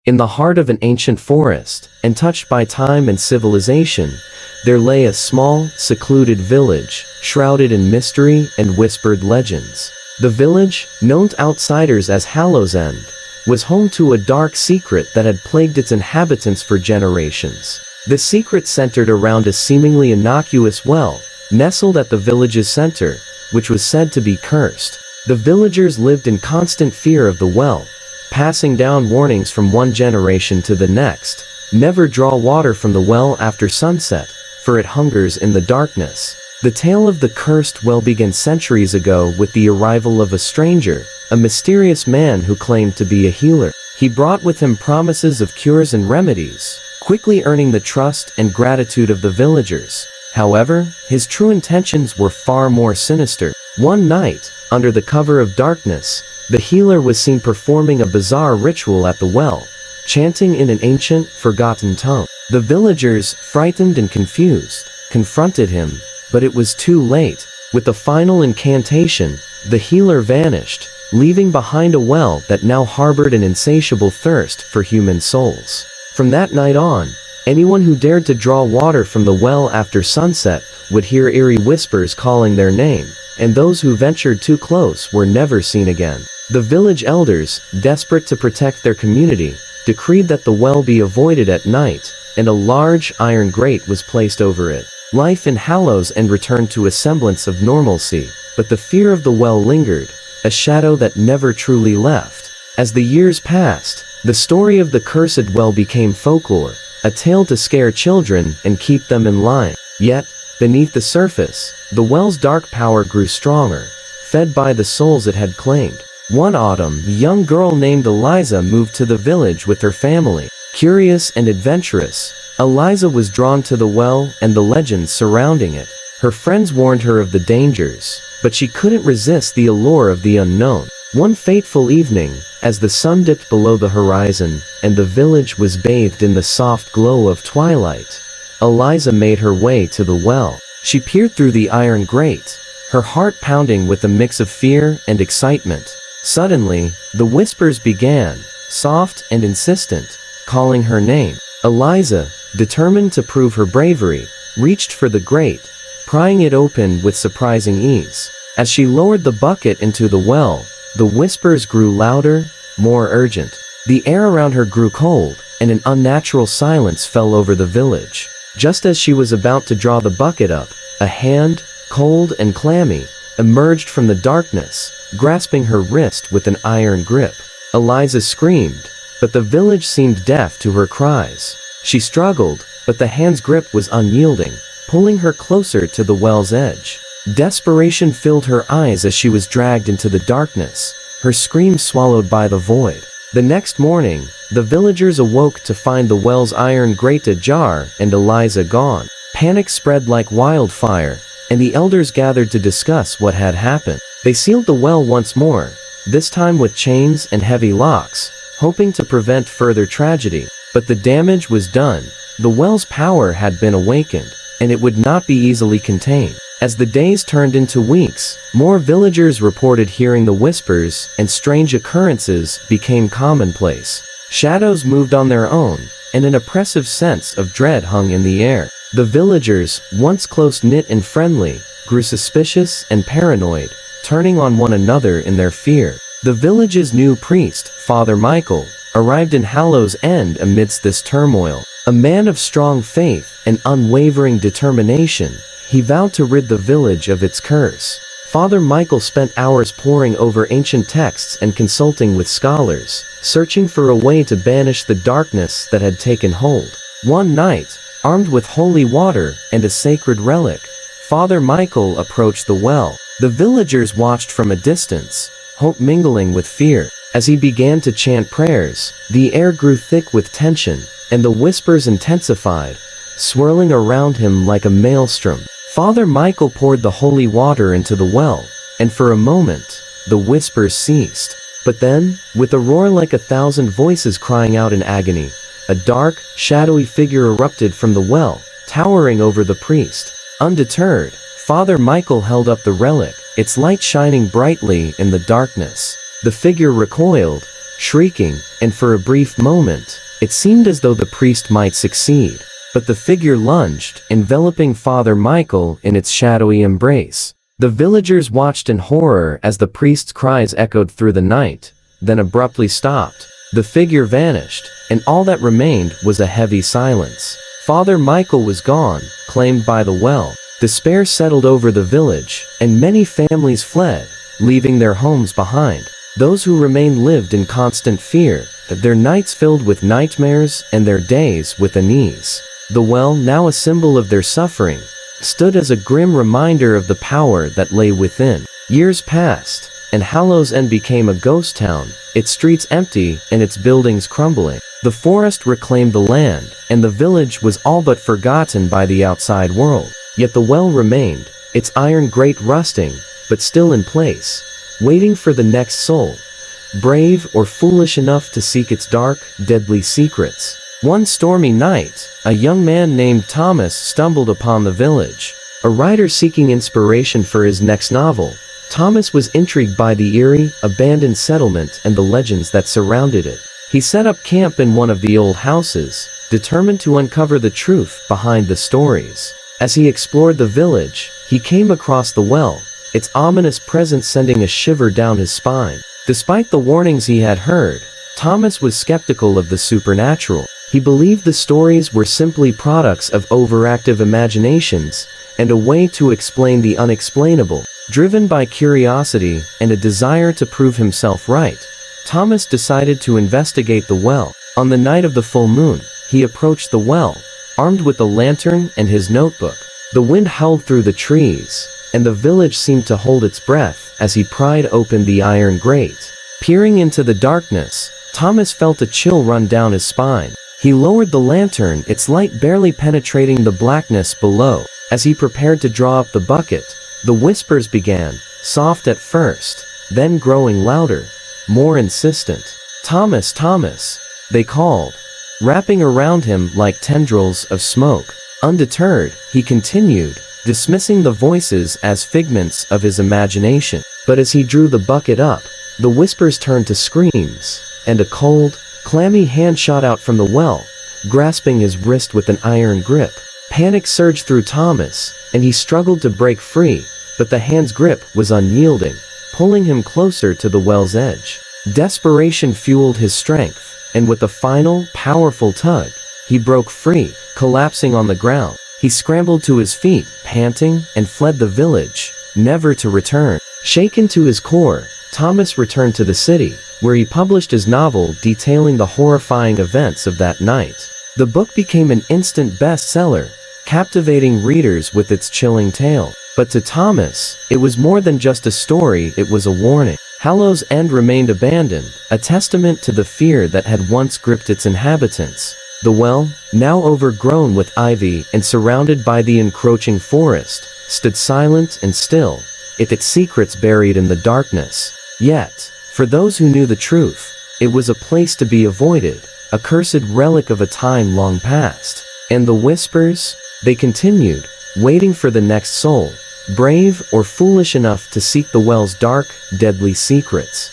In the heart of an ancient forest, and touched by time and civilization, there lay a small, secluded village, shrouded in mystery and whispered legends. The village, known to outsiders as Hallows End, was home to a dark secret that had plagued its inhabitants for generations. The secret centered around a seemingly innocuous well, nestled at the village's center, which was said to be cursed. The villagers lived in constant fear of the well, passing down warnings from one generation to the next. Never draw water from the well after sunset, for it hungers in the darkness. The tale of the cursed well began centuries ago with the arrival of a stranger, a mysterious man who claimed to be a healer. He brought with him promises of cures and remedies, quickly earning the trust and gratitude of the villagers. However, his true intentions were far more sinister. One night, under the cover of darkness, the healer was seen performing a bizarre ritual at the well, chanting in an ancient, forgotten tongue. The villagers, frightened and confused, confronted him, but it was too late. With the final incantation, the healer vanished, leaving behind a well that now harbored an insatiable thirst for human souls. From that night on, anyone who dared to draw water from the well after sunset would hear eerie whispers calling their name, and those who ventured too close were never seen again. The village elders, desperate to protect their community, decreed that the well be avoided at night, and a large iron grate was placed over it. Life in Hallows End returned to a semblance of normalcy, but the fear of the well lingered, a shadow that never truly left. As the years passed, the story of the cursed well became folklore, a tale to scare children and keep them in line. Yet, beneath the surface, the well's dark power grew stronger, fed by the souls it had claimed. One autumn, a young girl named Eliza moved to the village with her family. Curious and adventurous, Eliza was drawn to the well and the legends surrounding it. Her friends warned her of the dangers, but she couldn't resist the allure of the unknown. One fateful evening, as the sun dipped below the horizon, and the village was bathed in the soft glow of twilight, Eliza made her way to the well. She peered through the iron grate, her heart pounding with a mix of fear and excitement. Suddenly, the whispers began, soft and insistent, calling her name. Eliza, determined to prove her bravery, reached for the grate, prying it open with surprising ease. As she lowered the bucket into the well, the whispers grew louder, more urgent. The air around her grew cold, and an unnatural silence fell over the village. Just as she was about to draw the bucket up, a hand, cold and clammy, emerged from the darkness, grasping her wrist with an iron grip. Eliza screamed, but the village seemed deaf to her cries. She struggled, but the hand's grip was unyielding, pulling her closer to the well's edge. Desperation filled her eyes as she was dragged into the darkness, her screams swallowed by the void. The next morning, the villagers awoke to find the well's iron grate ajar and Eliza gone. Panic spread like wildfire, and the elders gathered to discuss what had happened. They sealed the well once more, this time with chains and heavy locks, hoping to prevent further tragedy. But the damage was done. The well's power had been awakened, and it would not be easily contained. As the days turned into weeks, more villagers reported hearing the whispers, and strange occurrences became commonplace. Shadows moved on their own, and an oppressive sense of dread hung in the air. The villagers, once close-knit and friendly, grew suspicious and paranoid, turning on one another in their fear. The village's new priest, Father Michael, arrived in Hallows End amidst this turmoil. A man of strong faith and unwavering determination, he vowed to rid the village of its curse. Father Michael spent hours poring over ancient texts and consulting with scholars, searching for a way to banish the darkness that had taken hold. One night, armed with holy water and a sacred relic, Father Michael approached the well. The villagers watched from a distance, hope mingling with fear. As he began to chant prayers, the air grew thick with tension, and the whispers intensified, swirling around him like a maelstrom. Father Michael poured the holy water into the well, and for a moment, the whispers ceased. But then, with a roar like 1,000 voices crying out in agony, a dark, shadowy figure erupted from the well, towering over the priest. Undeterred, Father Michael held up the relic, its light shining brightly in the darkness. The figure recoiled, shrieking, and for a brief moment, it seemed as though the priest might succeed. But the figure lunged, enveloping Father Michael in its shadowy embrace. The villagers watched in horror as the priest's cries echoed through the night, then abruptly stopped. The figure vanished, and all that remained was a heavy silence. Father Michael was gone, claimed by the well. Despair settled over the village, and many families fled, leaving their homes behind. Those who remained lived in constant fear, their nights filled with nightmares and their days with unease. The well, now a symbol of their suffering, stood as a grim reminder of the power that lay within. Years passed, and Hallows End became a ghost town, its streets empty and its buildings crumbling. The forest reclaimed the land, and the village was all but forgotten by the outside world. Yet the well remained, its iron grate rusting, but still in place, waiting for the next soul, brave or foolish enough to seek its dark, deadly secrets. One stormy night, a young man named Thomas stumbled upon the village. A writer seeking inspiration for his next novel, Thomas was intrigued by the eerie, abandoned settlement and the legends that surrounded it. He set up camp in one of the old houses, determined to uncover the truth behind the stories. As he explored the village, he came across the well, its ominous presence sending a shiver down his spine. Despite the warnings he had heard, Thomas was skeptical of the supernatural. He believed the stories were simply products of overactive imaginations, and a way to explain the unexplainable. Driven by curiosity and a desire to prove himself right, Thomas decided to investigate the well. On the night of the full moon, he approached the well, armed with a lantern and his notebook. The wind howled through the trees, and the village seemed to hold its breath as he pried open the iron grate. Peering into the darkness, Thomas felt a chill run down his spine. He lowered the lantern, its light barely penetrating the blackness below. As he prepared to draw up the bucket, the whispers began, soft at first, then growing louder, more insistent. "Thomas, Thomas," they called, wrapping around him like tendrils of smoke. Undeterred, he continued, dismissing the voices as figments of his imagination. But as he drew the bucket up, the whispers turned to screams, and a cold, clammy hand shot out from the well, grasping his wrist with an iron grip. Panic surged through Thomas, and he struggled to break free, but the hand's grip was unyielding, pulling him closer to the well's edge. Desperation fueled his strength, and with a final, powerful tug, he broke free, collapsing on the ground. He scrambled to his feet, panting, and fled the village, never to return. Shaken to his core, Thomas returned to the city, where he published his novel detailing the horrifying events of that night. The book became an instant bestseller, captivating readers with its chilling tale. But to Thomas, it was more than just a story, it was a warning. Hallows End remained abandoned, a testament to the fear that had once gripped its inhabitants. The well, now overgrown with ivy and surrounded by the encroaching forest, stood silent and still, its secrets buried in the darkness. Yet, for those who knew the truth, it was a place to be avoided, a cursed relic of a time long past. And the whispers? They continued, waiting for the next soul, brave or foolish enough to seek the well's dark, deadly secrets.